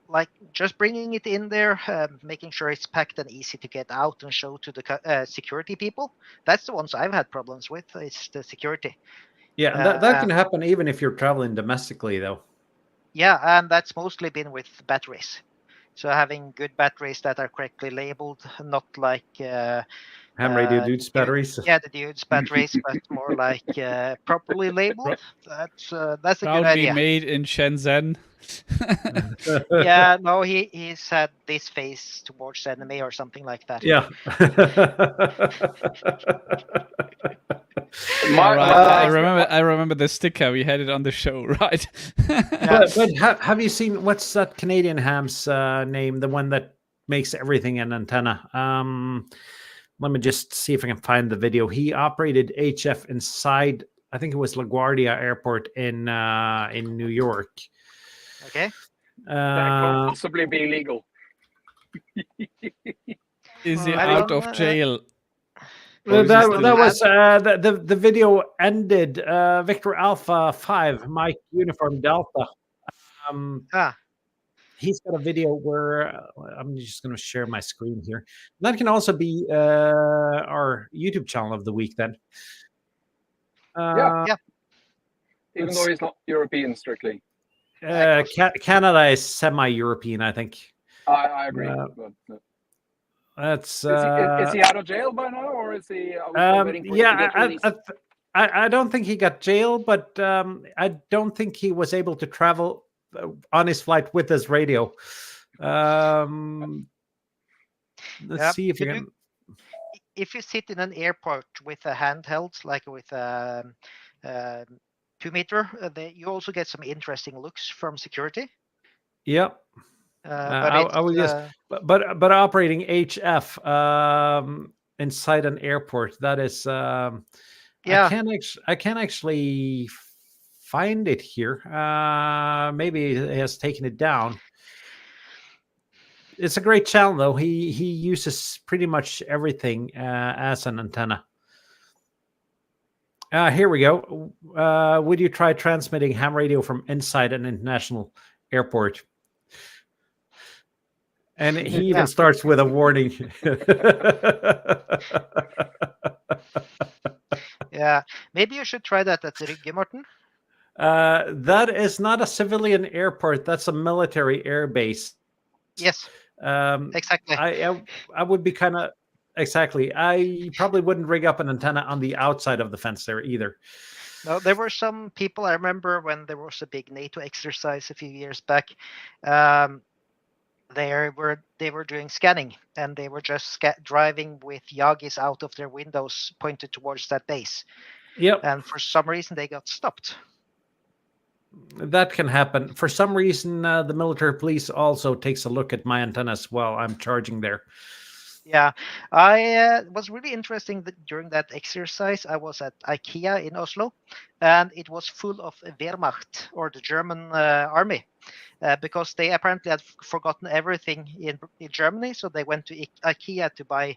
C: like just bringing it in there, making sure it's packed and easy to get out and show to the security people. That's the ones I've had problems with. It's the security.
A: Yeah, that can happen even if you're traveling domestically, though.
C: Yeah, and that's mostly been with batteries. So having good batteries that are correctly labeled, not like
A: ham radio dudes batteries.
C: Yeah, the dudes batteries, but more like properly labeled. That's a good
D: Proudly
C: idea.
D: made in Shenzhen.
C: Yeah, no, he's had this face towards enemy or something like that.
A: Yeah.
D: I remember the sticker. We had it on the show, right?
A: But have you seen, what's that Canadian ham's name? The one that makes everything an antenna. Let me just see if I can find the video. He operated HF inside, I think it was LaGuardia Airport in New York.
C: Okay.
B: That could possibly be illegal.
D: Is he out of jail?
A: That was the video ended. Victor Alpha 5, Mike Uniform Delta. He's got a video where I'm just going to share my screen here. That can also be our YouTube channel of the week then.
B: Yeah. Even though he's not European strictly.
A: Canada is semi-European, I think.
B: I agree.
A: That's
B: is he out of jail by now, or is he?
A: I don't think he got jailed, but I don't think he was able to travel on his flight with his radio. Let's see if you can.
C: If you sit in an airport with a handheld, like with a 2-meter, you also get some interesting looks from security.
A: Yep. But operating HF inside an airport, that is I can't actually find it here. Maybe it has taken it down. It's a great channel, though. He uses pretty much everything as an antenna. Here we go. Would you try transmitting ham radio from inside an international airport? And he even starts with a warning.
C: Yeah, maybe you should try that at Rygge, Morten.
A: That is not a civilian airport. That's a military air base.
C: Yes, exactly.
A: I would be kind of exactly. I probably wouldn't rig up an antenna on the outside of the fence there either.
C: No, there were some people, I remember when there was a big NATO exercise a few years back. They were doing scanning, and they were just driving with Yagis out of their windows pointed towards that base.
A: Yep.
C: And for some reason they got stopped.
A: That can happen. For some reason, the military police also takes a look at my antennas while I'm charging there.
C: Yeah, I was really interesting that during that exercise. I was at IKEA in Oslo, and it was full of Wehrmacht, or the German army, because they apparently had forgotten everything in Germany. So they went to IKEA to buy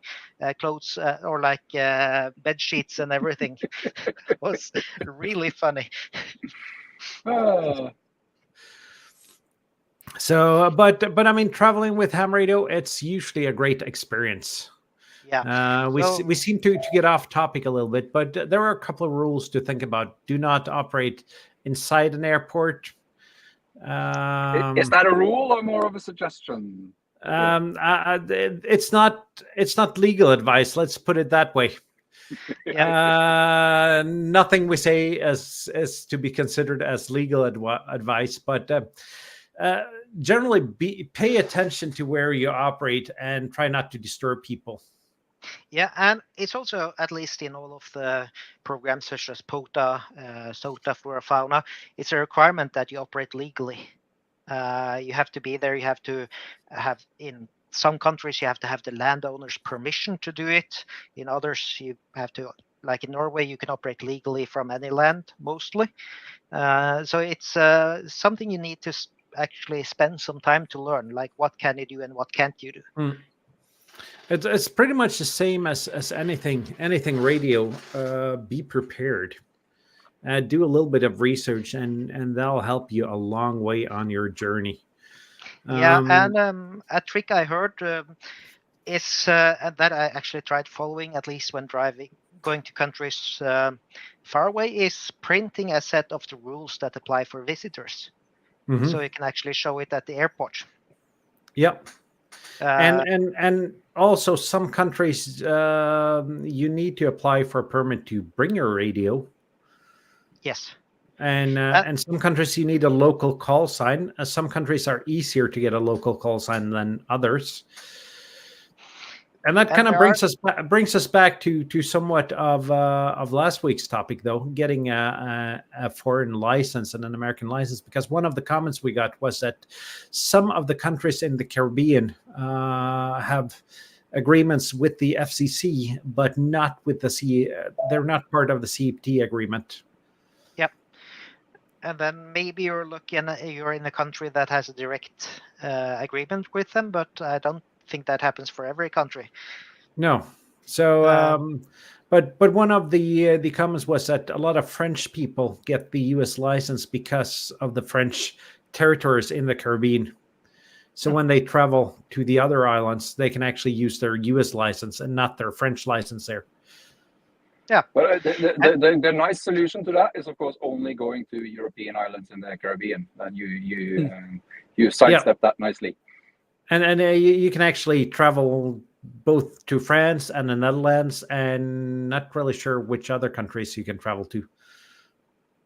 C: clothes or like bed sheets and everything. It was really funny.
A: So, but I mean, traveling with ham radio, it's usually a great experience.
C: Yeah.
A: We seem to get off topic a little bit, but there are a couple of rules to think about. Do not operate inside an airport.
B: Is that a rule or more of a suggestion?
A: It's not legal advice. Let's put it that way. Nothing we say is to be considered as legal advice, but generally pay attention to where you operate and try not to disturb people.
C: Yeah, and it's also, at least in all of the programs such as POTA, SOTA, Flora Fauna, it's a requirement that you operate legally. You have to be there. You have to have, in some countries, you have to have the landowner's permission to do it. In others, you have to, like in Norway, you can operate legally from any land, mostly. So it's something you need to actually spend some time to learn, like what can you do and what can't you do.
A: It's pretty much the same as anything radio. Be prepared. Do a little bit of research, and that'll help you a long way on your journey.
C: Yeah, and a trick I heard is that I actually tried following, at least when going to countries far away, is printing a set of the rules that apply for visitors, so you can actually show it at the airport.
A: Yep. And also some countries you need to apply for a permit to bring your radio.
C: Yes.
A: And some countries you need a local call sign. Some countries are easier to get a local call sign than others. And that kind of brings us back to somewhat of last week's topic, though, getting a foreign license and an American license, because one of the comments we got was that some of the countries in the Caribbean have agreements with the FCC, but not with the they're not part of the CET agreement.
C: Yep. And then maybe you're in a country that has a direct agreement with them, but I don't think that happens for every country.
A: No. So but one of the comments was that a lot of French people get the US license because of the French territories in the Caribbean. So when they travel to the other islands, they can actually use their US license and not their French license there.
C: Yeah.
B: But the nice solution to that is, of course, only going to European islands in the Caribbean, and you sidestep that nicely.
A: And you can actually travel both to France and the Netherlands, and not really sure which other countries you can travel to.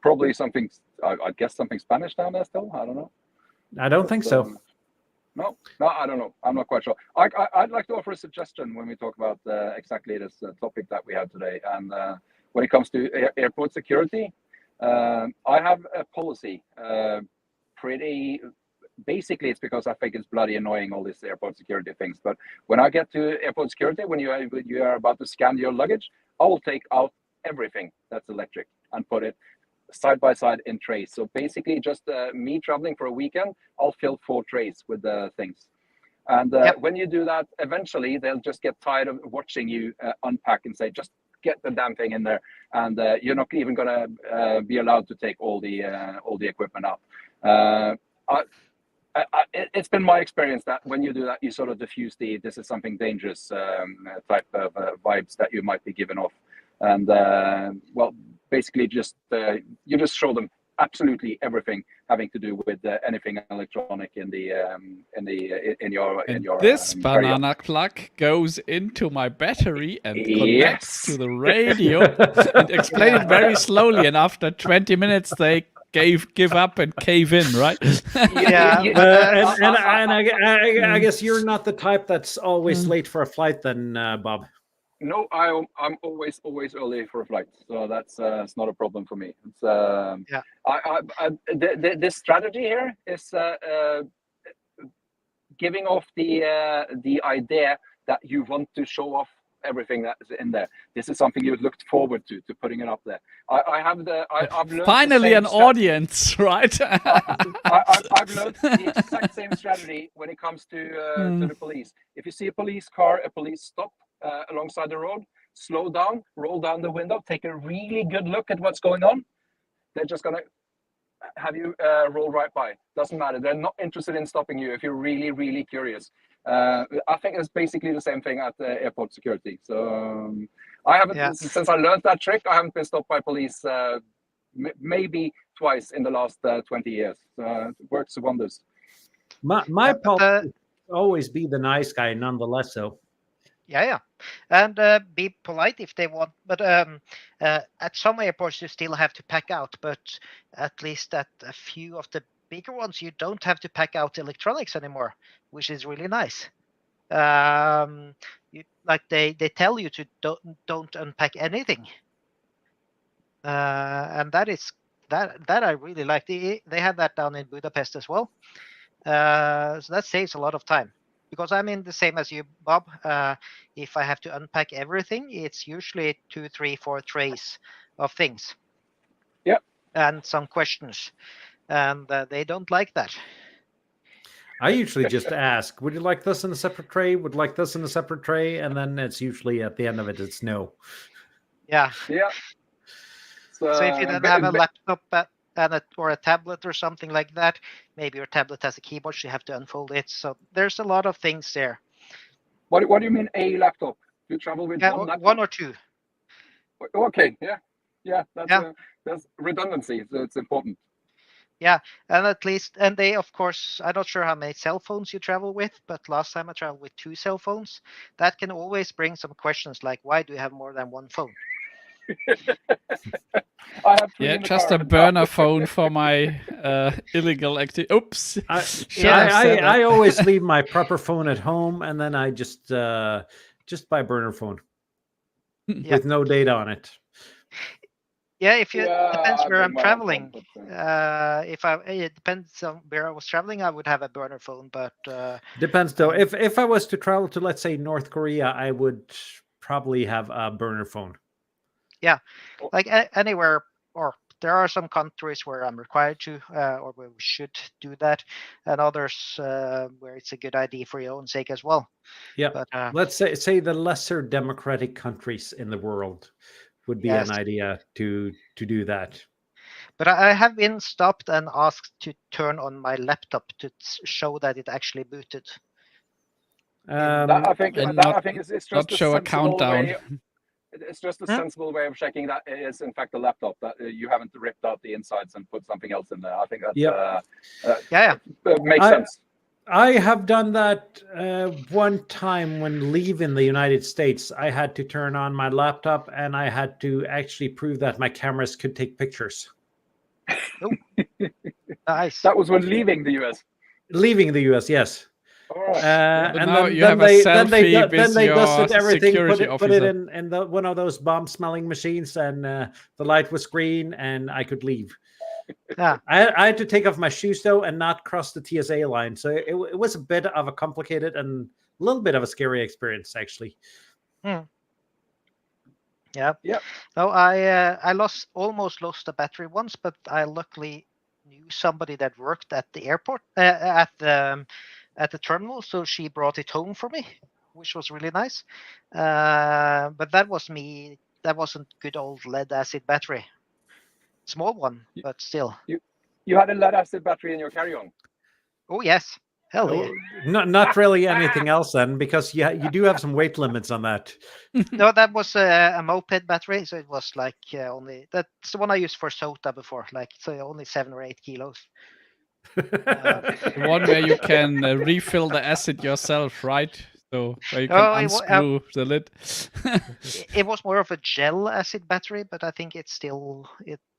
B: Probably something, I guess something Spanish down there still. I don't know.
A: I don't think so.
B: No, I don't know. I'm not quite sure. I'd like to offer a suggestion when we talk about exactly this topic that we have today. And when it comes to airport security, I have a policy. Basically, it's because I think it's bloody annoying, all these airport security things. But when I get to airport security, when you are about to scan your luggage, I will take out everything that's electric and put it side by side in trays. So basically, just me traveling for a weekend, I'll fill 4 trays with the things. And when you do that, eventually they'll just get tired of watching you unpack and say, just get the damn thing in there. And you're not even going to be allowed to take all the equipment out. It's been my experience that when you do that, you sort of diffuse this is something dangerous type of vibes that you might be giving off. And basically you just show them absolutely everything having to do with anything electronic in your
D: this banana plug goes into my battery and connects to the radio. And explain it very slowly, and after 20 minutes they give up and cave in, right?
C: Yeah.
A: And I guess you're not the type that's always late for a flight then, Bob.
B: No, I'm always early for a flight, so that's it's not a problem for me. It's this strategy here is giving off the idea that you want to show off everything that is in there. This is something you looked forward to putting it up there. I've learned
D: finally an audience, right?
B: I've learned the exact same strategy when it comes to the police. If you see a police car, a police stop alongside the road, slow down, roll down the window, take a really good look at what's going on. They're just gonna have you roll right by. Doesn't matter. They're not interested in stopping you if you're really, really curious. I think it's basically the same thing at airport security. So I haven't, since I learned that trick, I haven't been stopped by police maybe twice in the last 20 years. It works wonders.
A: My policy always be the nice guy, nonetheless. So.
C: Yeah, and be polite if they want. But at some airports, you still have to pack out. But at least at a few of the bigger ones, you don't have to pack out electronics anymore, which is really nice. They tell you to don't unpack anything, and that I really like. They have that down in Budapest as well. So that saves a lot of time. Because I'm in the same as you, Bob. If I have to unpack everything, it's usually 2, 3, 4 trays of things.
B: Yep.
C: And some questions. And they don't like that.
A: I usually just ask, would you like this in a separate tray? Would you like this in a separate tray? And then it's usually at the end of it, it's no.
C: Yeah.
B: Yeah.
C: So if you then have a laptop or a tablet or something like that, maybe your tablet has a keyboard, so you have to unfold it. So there's a lot of things there.
B: What do you mean a laptop? You travel with one laptop?
C: One or two.
B: Okay, yeah. That's redundancy. So it's important.
C: Yeah, and they, of course, I'm not sure how many cell phones you travel with, but last time I traveled with 2 cell phones. That can always bring some questions like, why do you have more than one phone?
B: I have 3
D: Yeah,
B: in the
D: just
B: car
D: a burner phone for my illegal activity. Oops.
A: I always leave my proper phone at home, and then I just buy a burner phone with no data on it.
C: Yeah, if you depends where I'm traveling.
B: It
C: depends on where I was traveling, I would have a burner phone. But
A: depends though. If I was to travel to, let's say, North Korea, I would probably have a burner phone.
C: Yeah, like anywhere, or there are some countries where I'm required to, or where we should do that, and others where it's a good idea for your own sake as well.
A: Yeah,
C: but
A: let's say the lesser democratic countries in the world would be an idea to do that.
C: But I have been stopped and asked to turn on my laptop to show that it actually booted.
B: I think it's just
D: not show a countdown.
B: It's just a sensible way of checking that it is in fact a laptop, that you haven't ripped out the insides and put something else in there. I think that makes sense.
A: I have done that one time when leaving the United States. I had to turn on my laptop and I had to actually prove that my cameras could take pictures.
C: Oh, nice.
B: That was when leaving the US.
A: Leaving the US, yes.
B: Right.
A: And
D: now
A: then,
D: you have a selfie with
A: they
D: your
A: dusted everything,
D: security
A: put it
D: officer.
A: in one of those bomb smelling machines, and the light was green, and I could leave.
C: Yeah.
A: I had to take off my shoes though and not cross the TSA line, so it was a bit of a complicated and a little bit of a scary experience, actually.
C: Yeah.
B: Yeah.
C: No, I almost lost the battery once, but I luckily knew somebody that worked at the airport at the terminal, so she brought it home for me, which was really nice. But that was me. That wasn't good old lead acid battery. Small one, but still.
B: You had a lead acid battery in your carry-on?
C: Oh yes. Hell yeah.
A: Not really anything else then, because you do have some weight limits on that.
C: No, that was a moped battery, so it was like that's the one I used for SOTA before, like so only 7 or 8 kilos.
D: The one where you can refill the acid yourself, right? So where you can unscrew the lid.
C: It was more of a gel acid battery, but I think it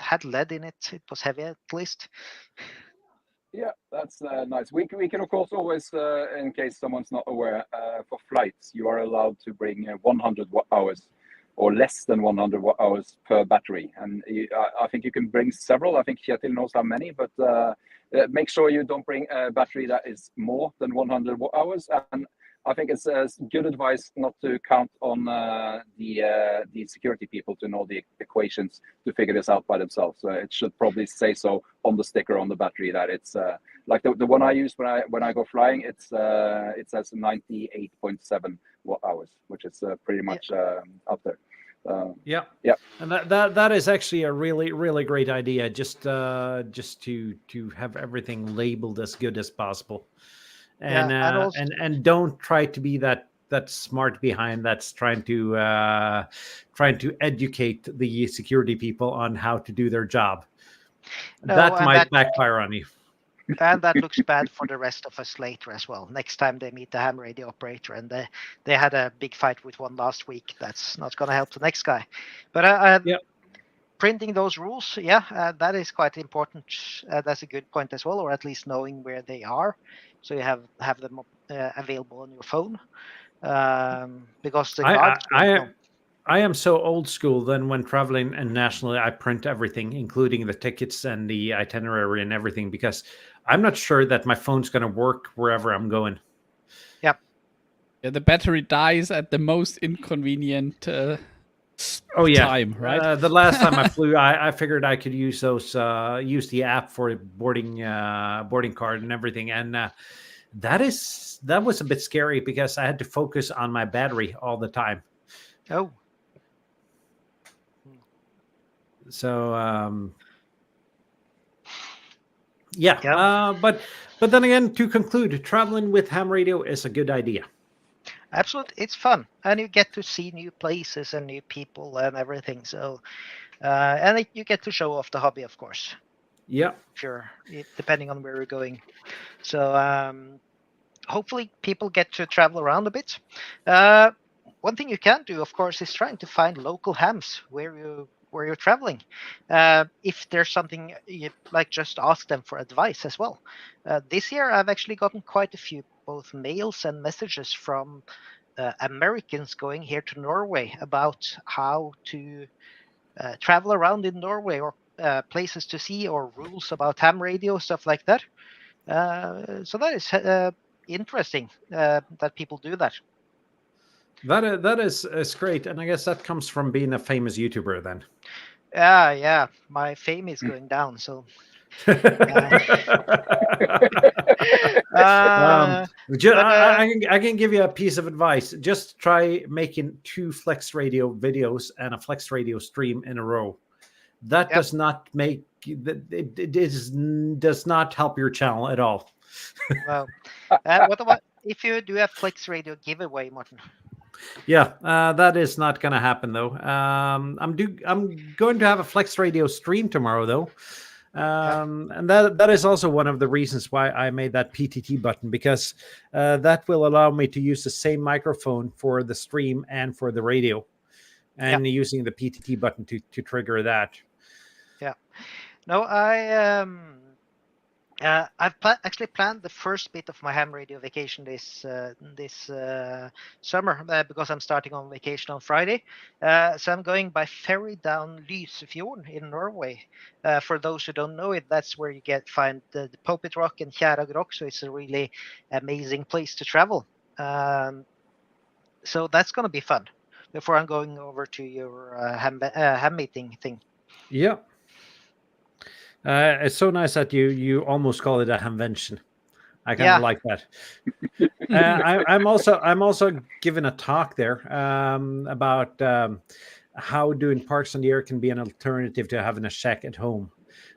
C: had lead in it. It was heavy at least.
B: Yeah, that's nice. We can of course always, in case someone's not aware, for flights you are allowed to bring 100 watt hours or less than 100 watt hours per battery, and I think you can bring several. I think Kjetil knows how many, but make sure you don't bring a battery that is more than 100 watt hours. And I think it's good advice not to count on the security people to know the equations to figure this out by themselves. So it should probably say so on the sticker on the battery that it's like the one I use when I go flying. It says 98.7 watt hours, which is pretty much up there.
A: Yeah, and that is actually a really great idea. Just to have everything labeled as good as possible. And and don't try to be that smart behind that's trying to educate the security people on how to do their job. That might backfire on you.
C: And that looks bad for the rest of us later as well. Next time they meet the ham radio operator, and they had a big fight with one last week. That's not going to help the next guy. But printing those rules, that is quite important. That's a good point as well, or at least knowing where they are, so you have them available on your phone. Because the guards
A: I am so old school. Then when traveling internationally, I print everything, including the tickets and the itinerary and everything, because I'm not sure that my phone's going to work wherever I'm going.
C: Yep.
D: Yeah, the battery dies at the most inconvenient
A: Oh yeah,
D: time, right?
A: The last time I flew, I figured I could use use the app for boarding card and everything, and that was a bit scary because I had to focus on my battery all the time.
C: Oh.
A: So yeah,
C: Yeah.
A: but then again, to conclude, traveling with ham radio is a good idea.
C: Absolutely, it's fun, and you get to see new places and new people and everything. So, and you get to show off the hobby, of course.
A: Yeah,
C: Depending on where you're going. So, hopefully, people get to travel around a bit. One thing you can do, of course, is trying to find local hams where you're traveling. If there's something you like, just ask them for advice as well. This year, I've actually gotten quite a few both mails and messages from Americans going here to Norway about how to travel around in Norway, or places to see, or rules about ham radio, stuff like that. So that is interesting that people do that.
A: that is great, and I guess that comes from being a famous YouTuber then.
C: Yeah, my fame is going down. So
A: I
C: but,
A: can give you a piece of advice. Just try making 2 Flex Radio videos and a Flex Radio stream in a row. That
C: Yep.
A: does not make does not help your channel at all.
C: well, what about if you do a Flex Radio giveaway, Martin?
A: Yeah, that is not going to happen though. I'm going to have a Flex Radio stream tomorrow though. And that is also one of the reasons why I made that PTT button, because that will allow me to use the same microphone for the stream and for the radio, and using the PTT button to trigger that.
C: Yeah. No, I've actually planned the first bit of my ham radio vacation this summer, because I'm starting on vacation on Friday. So I'm going by ferry down Lysefjorden in Norway. For those who don't know it, that's where you find the Poppet Rock and TEHRS Rock. So it's a really amazing place to travel. So that's going to be fun. Before I'm going over to your ham meeting thing.
A: Yeah. It's so nice that you almost call it a convention. I kind of like that. I'm also giving a talk there about how doing Parks on the Air can be an alternative to having a shack at home.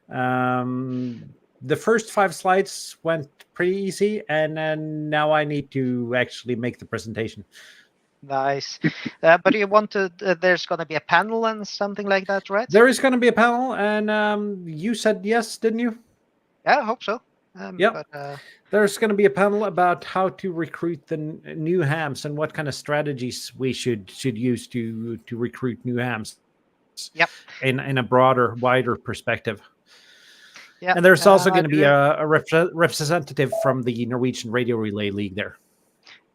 A: The first 5 slides went pretty easy, and then now I need to actually make the presentation.
C: Nice. But you wanted, there's going to be a panel and something like that, right?
A: There is going to be a panel, and you said yes, didn't you?
C: Yeah, I hope so.
A: Yeah.
C: But,
A: there's going to be a panel about how to recruit the new hams and what kind of strategies we should use to recruit new hams.
C: Yep.
A: In a broader, wider perspective.
C: Yeah.
A: And there's also going to be a representative from the Norwegian Radio Relay League there.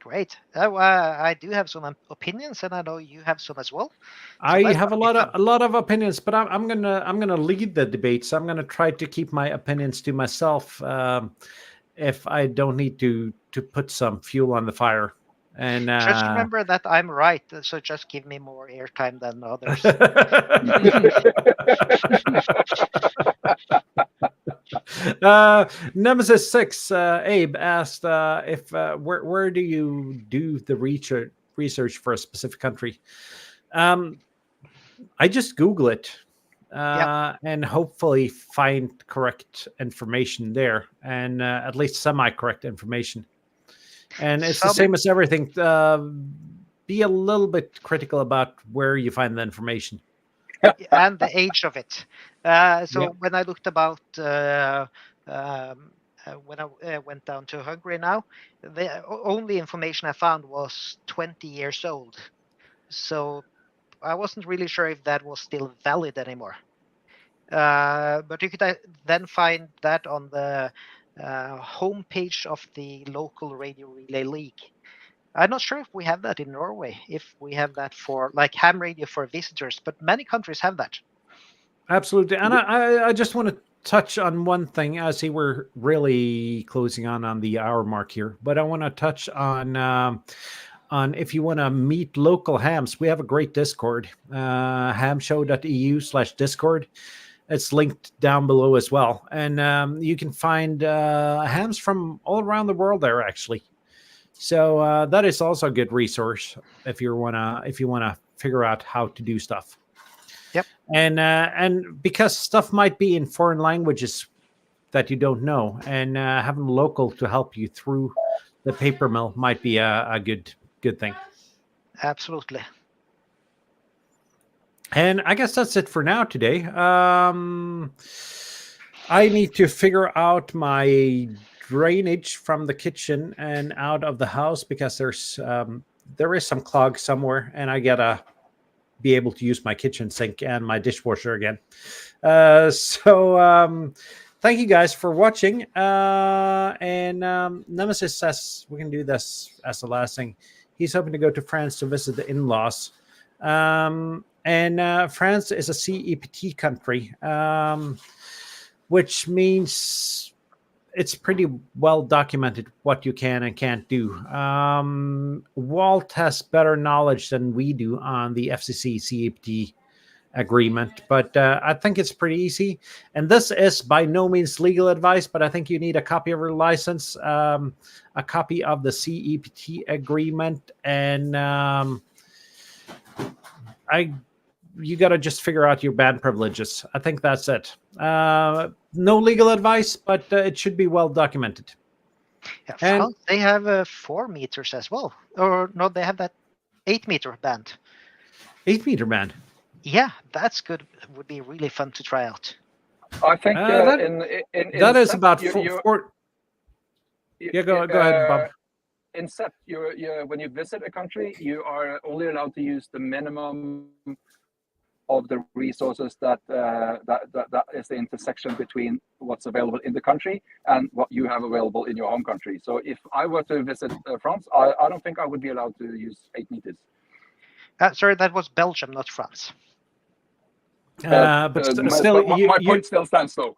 C: Great. I do have some opinions, and I know you have some as well. So
A: I have a lot of opinions, but I'm gonna lead the debate. So I'm gonna try to keep my opinions to myself, if I don't need to put some fuel on the fire. And
C: just remember that I'm right, so just give me more airtime than others.
A: Nemesis 6, Abe asked if where do you do the research for a specific country? I just Google it and hopefully find correct information there, and at least semi-correct information. And it's the same as everything. Be a little bit critical about where you find the information.
C: And the age of it. When I looked about when I went down to Hungary now, the only information I found was 20 years old. So I wasn't really sure if that was still valid anymore. But you could then find that on the homepage of the local Radio Relay League. I'm not sure if we have that in Norway, if we have that for like ham radio for visitors, but many countries have that.
A: Absolutely. And I just want to touch on one thing. I see we're really closing on the hour mark here, but I want to touch on if you want to meet local hams, we have a great Discord, hamshow.eu/Discord. It's linked down below as well. And you can find hams from all around the world there, actually. So that is also a good resource if you wanna figure out how to do stuff.
C: Yep.
A: And because stuff might be in foreign languages that you don't know, and having local to help you through the paper mill might be a good thing.
C: Absolutely.
A: And I guess that's it for now today. I need to figure out my drainage from the kitchen and out of the house because there is some clog somewhere, and I gotta be able to use my kitchen sink and my dishwasher again. So thank you guys for watching. And Nemesis says we can do this as the last thing. He's hoping to go to France to visit the in-laws. And France is a CEPT country, which means it's pretty well documented what you can and can't do. Walt has better knowledge than we do on the FCC CEPT agreement, but I think it's pretty easy. And this is by no means legal advice, but I think you need a copy of your license, a copy of the CEPT agreement, and you got to just figure out your band privileges. I think that's it. No legal advice, but it should be well documented.
C: Yeah,
A: And-
C: France, they have 4 meters as well. Or no, they have that 8-meter band.
A: 8-meter band.
C: Yeah, that's good. Would be really fun to try out.
B: I think
A: That-
B: in
A: That is
B: SEP,
A: about
B: you-
A: four. Yeah, go ahead, Bob.
B: In SEP, when you visit a country, you are only allowed to use the minimum of the resources that is the intersection between what's available in the country and what you have available in your home country. So if I were to visit France, I don't think I would be allowed to use 8 meters.
C: Sorry, that was Belgium, not France.
A: But still,
B: my point still stands though.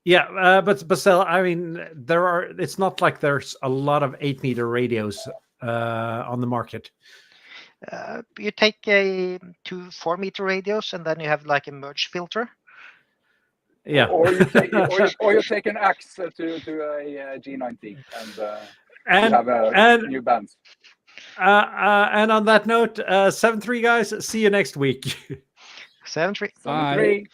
A: Yeah, but still, I mean, it's not like there's a lot of 8-meter radios on the market.
C: You take 2 4-meter radios, and then you have like a merge filter.
A: Yeah.
B: Or you take an axe to a G90 and have a new band.
A: And on that note, 7-3 guys, see you next week.
C: 7-3.
D: Bye.
B: 3.